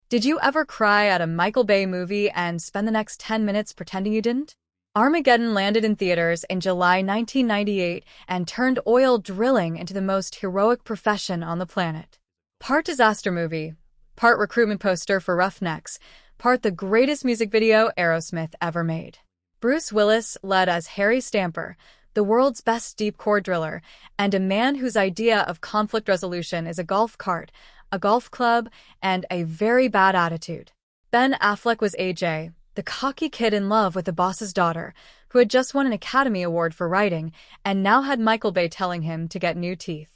Did you ever cry at a Michael Bay movie and spend the next 10 minutes pretending you didn't? Armageddon landed in theaters in July 1998 and turned oil drilling into the most heroic profession on the planet. Part disaster movie, part recruitment poster for roughnecks, part the greatest music video Aerosmith ever made. Bruce Willis led as Harry Stamper, the world's best deep-core driller, and a man whose idea of conflict resolution is a golf cart, a golf club, and a very bad attitude. Ben Affleck was AJ, the cocky kid in love with the boss's daughter, who had just won an Academy Award for writing and now had Michael Bay telling him to get new teeth.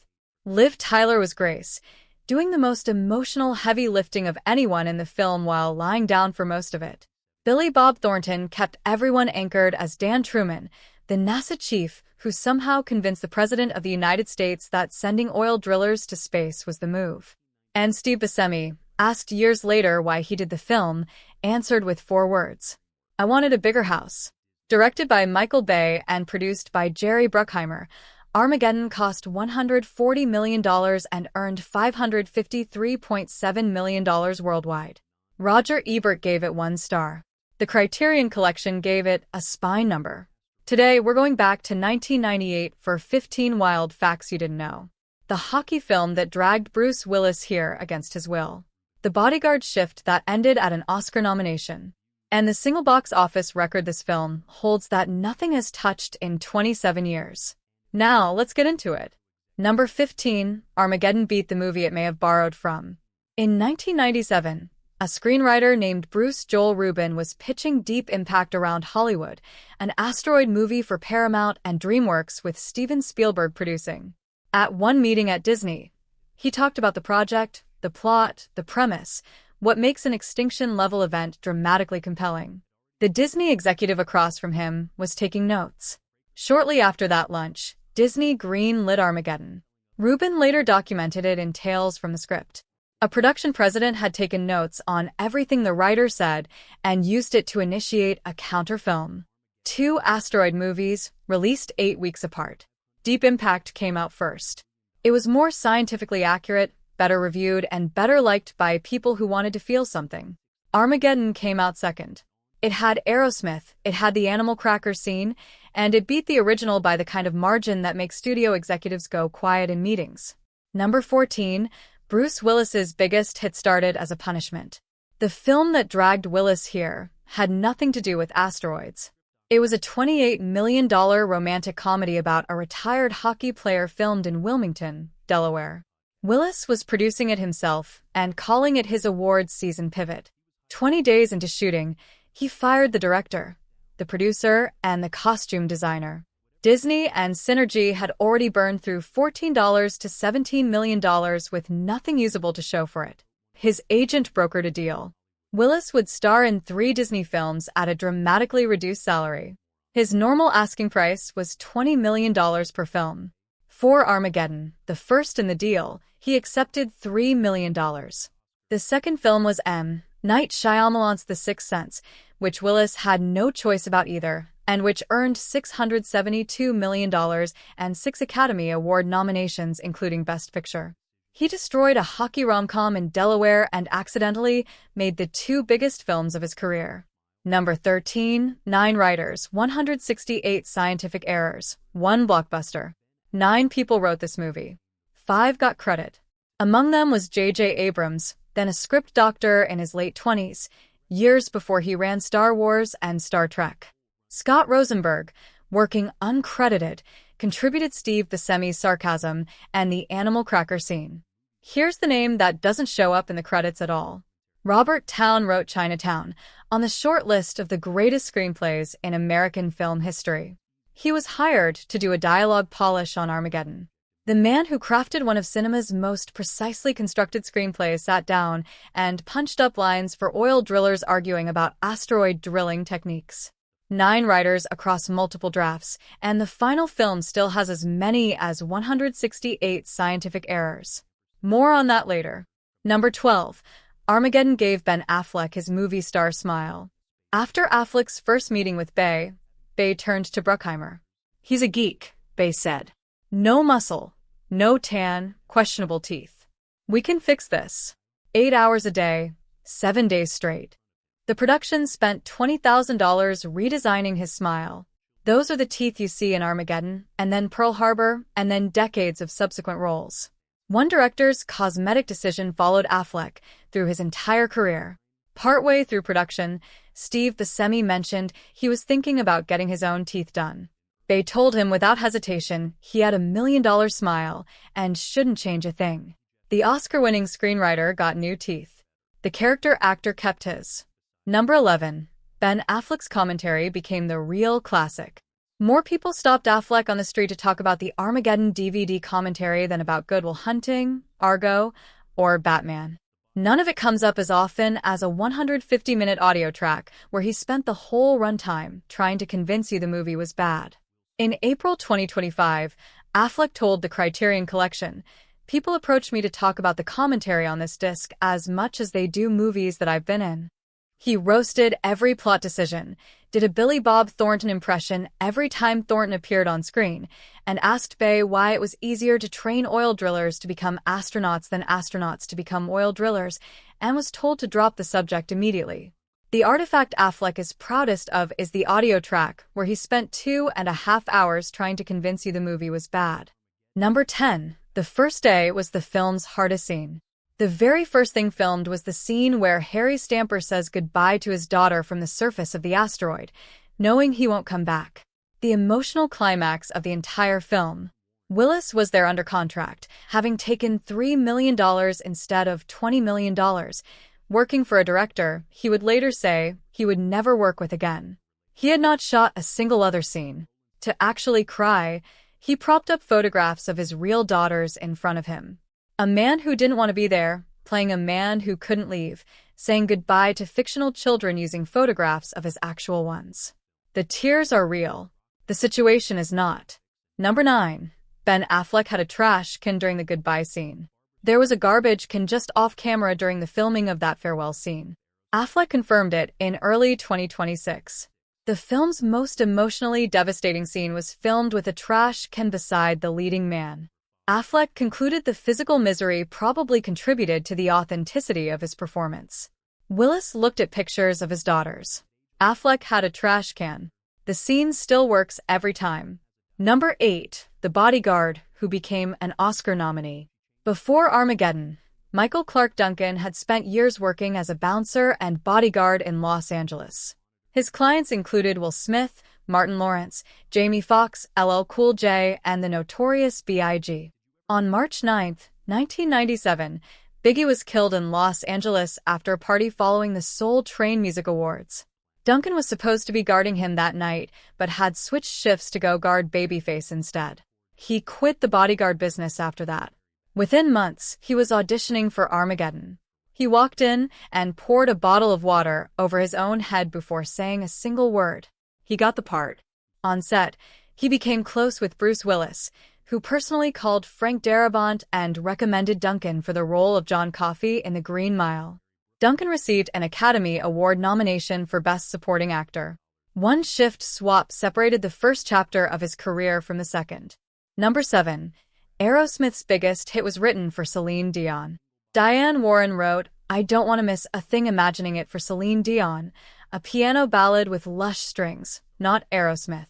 Liv Tyler was Grace, doing the most emotional heavy lifting of anyone in the film while lying down for most of it. Billy Bob Thornton kept everyone anchored as Dan Truman, the NASA chief who somehow convinced the President of the United States that sending oil drillers to space was the move. And Steve Buscemi, asked years later why he did the film, answered with 4 words: "I wanted a bigger house." Directed by Michael Bay and produced by Jerry Bruckheimer, Armageddon cost $140 million and earned $553.7 million worldwide. Roger Ebert gave it 1 star. The Criterion Collection gave it a spine number. Today, we're going back to 1998 for 15 wild facts you didn't know. The hockey film that dragged Bruce Willis here against his will. The bodyguard shift that ended at an Oscar nomination. And the single box office record this film holds that nothing has touched in 27 years. Now, let's get into it. Number 15, Armageddon beat the movie it may have borrowed from. In 1997, a screenwriter named Bruce Joel Rubin was pitching Deep Impact Around Hollywood, an asteroid movie for Paramount and DreamWorks with Steven Spielberg producing. At one meeting at Disney, he talked about the project, the plot, the premise, what makes an extinction-level event dramatically compelling. The Disney executive across from him was taking notes. Shortly after that lunch, Disney green-lit Armageddon. Rubin later documented it in tales from the script. A production president had taken notes on everything the writer said and used it to initiate a counter-film. 2 asteroid movies, released 8 weeks apart. Deep Impact came out first. It was more scientifically accurate, better reviewed, and better liked by people who wanted to feel something. Armageddon came out second. It had Aerosmith, it had the animal cracker scene, and it beat the original by the kind of margin that makes studio executives go quiet in meetings. Number 14, Bruce Willis's biggest hit started as a punishment. The film that dragged Willis here had nothing to do with asteroids. It was a $28 million romantic comedy about a retired hockey player filmed in Wilmington, Delaware. Willis was producing it himself and calling it his awards season pivot. 20 days into shooting, he fired the director, the producer, and the costume designer. Disney and Synergy had already burned through $14 to $17 million with nothing usable to show for it. His agent brokered a deal. Willis would star in 3 Disney films at a dramatically reduced salary. His normal asking price was $20 million per film. For Armageddon, the first in the deal, he accepted $3 million. The second film was M. Night Shyamalan's The Sixth Sense, which Willis had no choice about either, and which earned $672 million and 6 Academy Award nominations including Best Picture. He destroyed a hockey rom-com in Delaware and accidentally made the 2 biggest films of his career. Number 13, 9 writers, 168 scientific errors, 1 blockbuster. 9 people wrote this movie. 5 got credit. Among them was J.J. Abrams, then a script doctor in his late 20s, years before he ran Star Wars and Star Trek. Scott Rosenberg, working uncredited, contributed Steve Buscemi's sarcasm and the animal cracker scene. Here's the name that doesn't show up in the credits at all. Robert Towne wrote Chinatown, on the short list of the greatest screenplays in American film history. He was hired to do a dialogue polish on Armageddon. The man who crafted one of cinema's most precisely constructed screenplays sat down and punched up lines for oil drillers arguing about asteroid drilling techniques. 9 writers across multiple drafts, and the final film still has as many as 168 scientific errors. More on that later. Number 12. Armageddon gave Ben Affleck his movie star smile. After Affleck's first meeting with Bay turned to Bruckheimer. "He's a geek," Bay said. "No muscle, no tan, questionable teeth. We can fix this. 8 hours a day, 7 days straight. The production spent $20,000 redesigning his smile. Those are the teeth you see in Armageddon, and then Pearl Harbor, and then decades of subsequent roles. One director's cosmetic decision followed Affleck through his entire career. Partway through production, Steve Buscemi mentioned he was thinking about getting his own teeth done. They told him without hesitation he had $1 million smile and shouldn't change a thing. The Oscar-winning screenwriter got new teeth. The character actor kept his. Number 11. Ben Affleck's commentary became the real classic. More people stopped Affleck on the street to talk about the Armageddon DVD commentary than about Good Will Hunting, Argo, or Batman. None of it comes up as often as a 150-minute audio track where he spent the whole runtime trying to convince you the movie was bad. In April 2025, Affleck told the Criterion Collection, "People approach me to talk about the commentary on this disc as much as they do movies that I've been in." He roasted every plot decision, did a Billy Bob Thornton impression every time Thornton appeared on screen, and asked Bay why it was easier to train oil drillers to become astronauts than astronauts to become oil drillers, and was told to drop the subject immediately. The artifact Affleck is proudest of is the audio track, where he spent 2.5 hours trying to convince you the movie was bad. Number 10. The first day was the film's hardest scene. The very first thing filmed was the scene where Harry Stamper says goodbye to his daughter from the surface of the asteroid, knowing he won't come back. The emotional climax of the entire film. Willis was there under contract, having taken $3 million instead of $20 million. Working for a director he would later say he would never work with again. He had not shot a single other scene. To actually cry, he propped up photographs of his real daughters in front of him. A man who didn't want to be there, playing a man who couldn't leave, saying goodbye to fictional children using photographs of his actual ones. The tears are real. The situation is not. Number 9. Ben Affleck had a trash can during the goodbye scene. There was a garbage can just off camera during the filming of that farewell scene. Affleck confirmed it in early 2026. The film's most emotionally devastating scene was filmed with a trash can beside the leading man. Affleck concluded the physical misery probably contributed to the authenticity of his performance. Willis looked at pictures of his daughters. Affleck had a trash can. The scene still works every time. Number 8. The bodyguard, who became an Oscar nominee. Before Armageddon, Michael Clark Duncan had spent years working as a bouncer and bodyguard in Los Angeles. His clients included Will Smith, Martin Lawrence, Jamie Foxx, LL Cool J, and the Notorious B.I.G. On March 9, 1997, Biggie was killed in Los Angeles after a party following the Soul Train Music Awards. Duncan was supposed to be guarding him that night, but had switched shifts to go guard Babyface instead. He quit the bodyguard business after that. Within months, he was auditioning for Armageddon. He walked in and poured a bottle of water over his own head before saying a single word. He got the part. On set, he became close with Bruce Willis, who personally called Frank Darabont and recommended Duncan for the role of John Coffey in The Green Mile. Duncan received an Academy Award nomination for Best Supporting Actor. One shift swap separated the first chapter of his career from the second. Number 7. Aerosmith's biggest hit was written for Céline Dion. Diane Warren wrote, "I don't want to miss a thing imagining it for Céline Dion, a piano ballad with lush strings, not Aerosmith."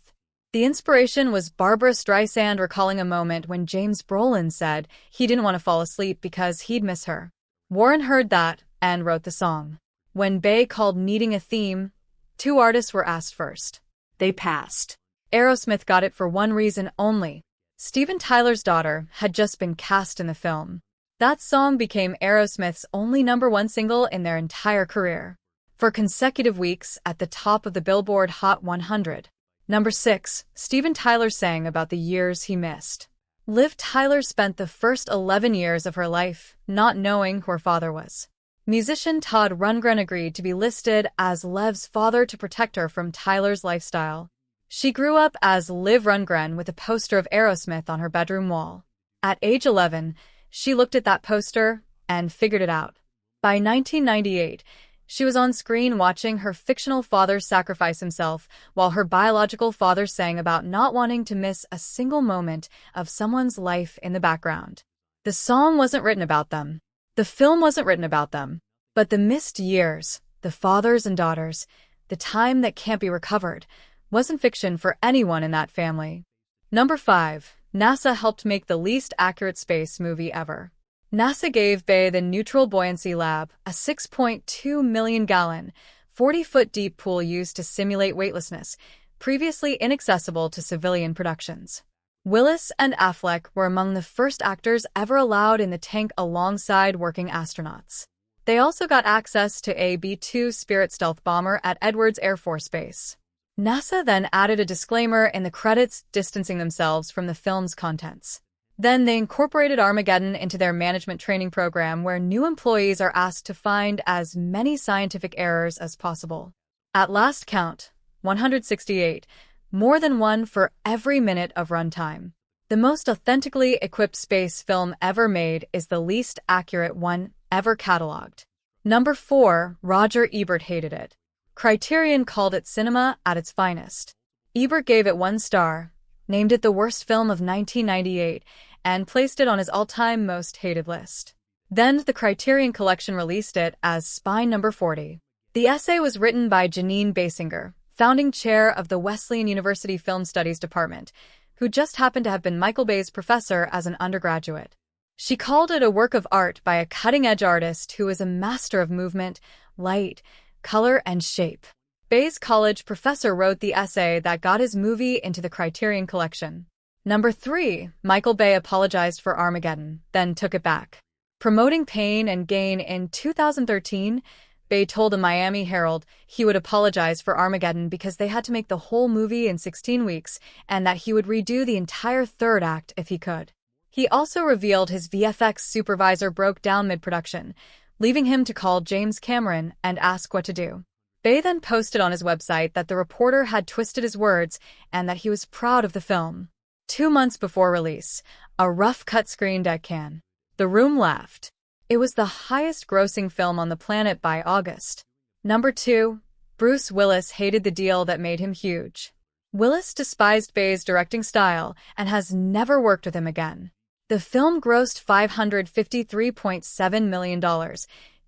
The inspiration was Barbra Streisand recalling a moment when James Brolin said he didn't want to fall asleep because he'd miss her. Warren heard that and wrote the song. When Bey called needing a theme, 2 artists were asked first. They passed. Aerosmith got it for one reason only. Steven Tyler's daughter had just been cast in the film. That song became Aerosmith's only #1 single in their entire career. For consecutive weeks at the top of the Billboard Hot 100. Number 6. Steven Tyler sang about the years he missed. Liv Tyler spent the first 11 years of her life not knowing who her father was. Musician Todd Rundgren agreed to be listed as Liv's father to protect her from Tyler's lifestyle. She grew up as Liv Rundgren with a poster of Aerosmith on her bedroom wall. At age 11, she looked at that poster and figured it out. By 1998, she was on screen watching her fictional father sacrifice himself while her biological father sang about not wanting to miss a single moment of someone's life in the background. The song wasn't written about them. The film wasn't written about them. But the missed years, the fathers and daughters, the time that can't be recovered, wasn't fiction for anyone in that family. Number 5. NASA helped make the least accurate space movie ever. NASA gave Bay the Neutral Buoyancy Lab, a 6.2 million-gallon, 40-foot-deep pool used to simulate weightlessness, previously inaccessible to civilian productions. Willis and Affleck were among the first actors ever allowed in the tank alongside working astronauts. They also got access to a B-2 Spirit stealth bomber at Edwards Air Force Base. NASA then added a disclaimer in the credits distancing themselves from the film's contents. Then they incorporated Armageddon into their management training program where new employees are asked to find as many scientific errors as possible. At last count, 168, more than one for every minute of runtime. The most authentically equipped space film ever made is the least accurate one ever cataloged. Number 4. Roger Ebert hated it. Criterion called it cinema at its finest. Ebert gave it 1 star, named it the worst film of 1998, and placed it on his all-time most hated list. Then the Criterion Collection released it as Spine Number 40. The essay was written by Janine Basinger, founding chair of the Wesleyan University Film Studies Department, who just happened to have been Michael Bay's professor as an undergraduate. She called it a work of art by a cutting-edge artist who is a master of movement, light, color, and shape. Bay's college professor wrote the essay that got his movie into the Criterion Collection. Number 3. Michael Bay apologized for Armageddon, then took it back. Promoting Pain and Gain in 2013, Bay told the Miami Herald he would apologize for Armageddon because they had to make the whole movie in 16 weeks and that he would redo the entire third act if he could. He also revealed his VFX supervisor broke down mid-production, leaving him to call James Cameron and ask what to do. Bay then posted on his website that the reporter had twisted his words and that he was proud of the film. 2 months before release, a rough cut screened at Cannes. The room laughed. It was the highest-grossing film on the planet by August. Number 2. Bruce Willis hated the deal that made him huge. Willis despised Bay's directing style and has never worked with him again. The film grossed $553.7 million,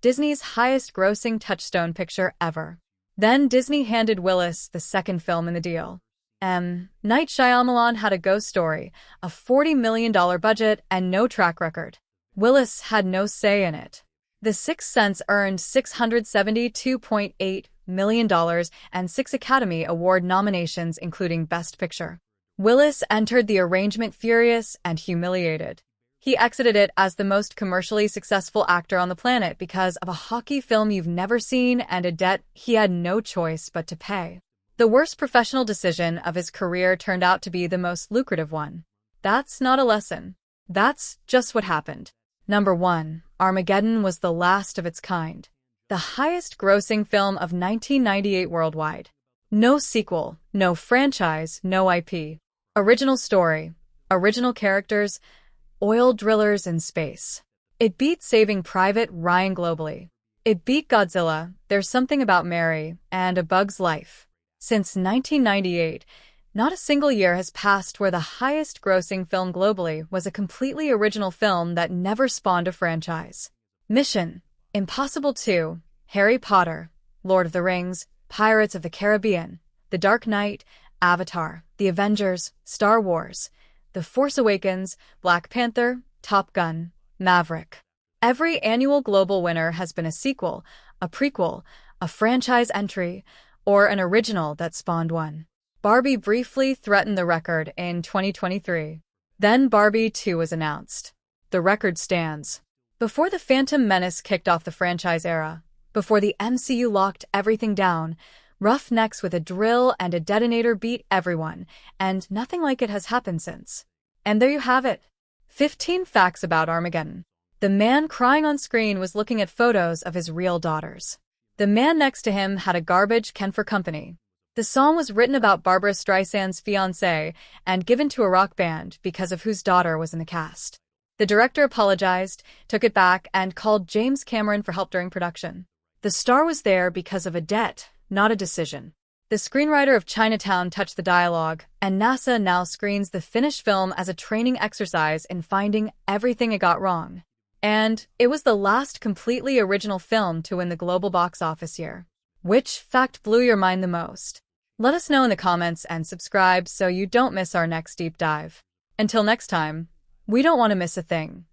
Disney's highest-grossing touchstone picture ever. Then Disney handed Willis the second film in the deal. Night Shyamalan had a ghost story, a $40 million budget, and no track record. Willis had no say in it. The Sixth Sense earned $672.8 million and 6 Academy Award nominations, including Best Picture. Willis entered the arrangement furious and humiliated. He exited it as the most commercially successful actor on the planet because of a hockey film you've never seen and a debt he had no choice but to pay. The worst professional decision of his career turned out to be the most lucrative one. That's not a lesson. That's just what happened. Number 1. Armageddon was the last of its kind. The highest-grossing film of 1998 worldwide. No sequel, no franchise, no IP. Original story, original characters, oil drillers in space. It beat Saving Private Ryan globally. It beat Godzilla, There's Something About Mary, and A Bug's Life. Since 1998, not a single year has passed where the highest-grossing film globally was a completely original film that never spawned a franchise. Mission: Impossible 2, Harry Potter, Lord of the Rings, Pirates of the Caribbean, The Dark Knight, Avatar, The Avengers, Star Wars, The Force Awakens, Black Panther, Top Gun, Maverick. Every annual global winner has been a sequel, a prequel, a franchise entry, or an original that spawned one. Barbie briefly threatened the record in 2023. Then Barbie 2 was announced. The record stands. Before The Phantom Menace kicked off the franchise era, before the MCU locked everything down, Roughnecks with a drill and a detonator beat everyone, and nothing like it has happened since. And there you have it. 15 facts about Armageddon. The man crying on screen was looking at photos of his real daughters. The man next to him had a garbage can for company. The song was written about Barbra Streisand's fiancé and given to a rock band because of whose daughter was in the cast. The director apologized, took it back, and called James Cameron for help during production. The star was there because of a debt, not a decision. The screenwriter of Chinatown touched the dialogue, and NASA now screens the finished film as a training exercise in finding everything it got wrong. And it was the last completely original film to win the global box office year. Which fact blew your mind the most? Let us know in the comments and subscribe so you don't miss our next deep dive. Until next time, we don't want to miss a thing.